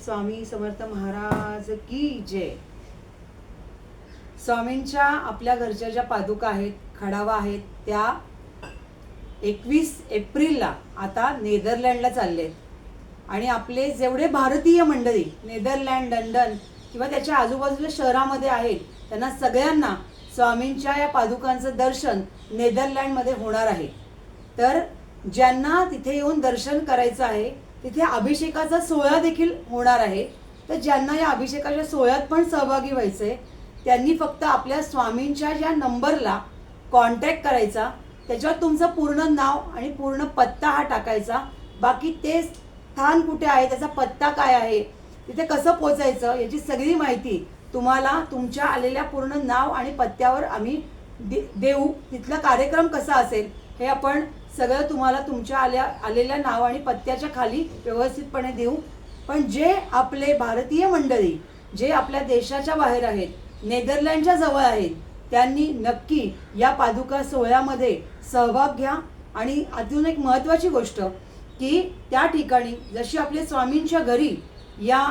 स्वामी समर्थ महाराज की जय। स्वामींच्या आपल्या घरच्या ज्या पादुका आहेत, खडावा आहेत, त्या 21 एप्रिलला आता नेदरलँडला चालले आणि आपले जेवढे भारतीय मंडळी नेदरलँड, लंडन किंवा त्याच्या आजूबाजूच्या शहरामध्ये आहेत, त्यांना सगळ्यांना स्वामींच्या या पादुकांचं दर्शन नेदरलँडमध्ये होणार आहे। तर ज्यांना तिथे येऊन दर्शन करायचं आहे, तिथे अभिषेकाचा सोहळा देखील होणार आहे। तर ज्यांना या अभिषेकाच्या सोहळ्यात पण सहभागी व्हायचंय, त्यांनी फक्त आपल्या स्वामींच्या ज्या नंबरला कॉन्टॅक्ट करायचा, त्याच्यावर तुमचं पूर्ण नाव आणि पूर्ण पत्ता हा टाकायचा। बाकी ते स्थान कुठे आहे, त्याचा पत्ता काय आहे, तिथे कसं पोहोचायचं, याची सगळी माहिती तुम्हाला तुमच्या आलेल्या पूर्ण नाव आणि पत्त्यावर आम्ही देऊ। तिथला कार्यक्रम कसा असेल हे आपण सगळं तुम्हाला तुमच्या आलेल्या नाव आणि पत्त्याच्या खाली व्यवस्थितपणे देऊ। पण जे आपले भारतीय मंडळी जे आपल्या देशाच्या बाहेर आहेत, नेदरलँडच्या जवळ आहेत, त्यांनी नक्की या पादुका सोहळ्यामध्ये सहभाग घ्या। आणि अजून एक महत्त्वाची गोष्ट की त्या ठिकाणी जशी आपले स्वामींच्या घरी या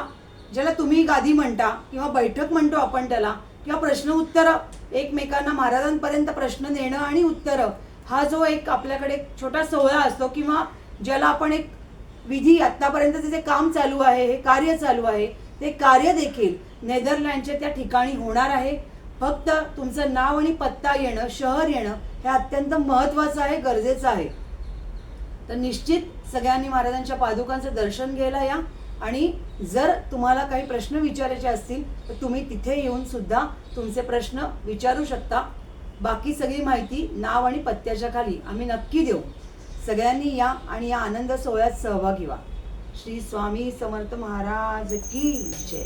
ज्याला तुम्ही गादी म्हणता किंवा बैठक म्हणतो आपण त्याला, किंवा प्रश्न उत्तरं एकमेकांना महाराजांपर्यंत प्रश्न देणं आणि उत्तरं, हा जो एक आपल्याकडे छोटा सोहळा असतो किंवा ज्याला आपण एक विधी आतापर्यंत जे काम चालू आहे, हे कार्य चालू आहे, ते कार्य देखील नेदरलँडच्या त्या ठिकाणी होणार आहे। फक्त तुमचं नाव आणि पत्ता येणं, शहर येणं हे अत्यंत महत्त्वाचं आहे, गरजेचं आहे। तर निश्चित सगळ्यांनी महाराजांच्या पादुकांचं दर्शन घ्यायला या। आणि जर तुम्हाला काही प्रश्न विचारायचे असतील तर तुम्ही तिथे येऊन सुद्धा तुमचे प्रश्न विचारू शकता। बाकी सगळी माहिती नाव आणि पत्त्याच्या खाली आम्ही नक्की देऊ। सगळ्यांनी या आणि या आनंद सोहळ्यात सहभागी व्हा। श्री स्वामी समर्थ महाराज की जय।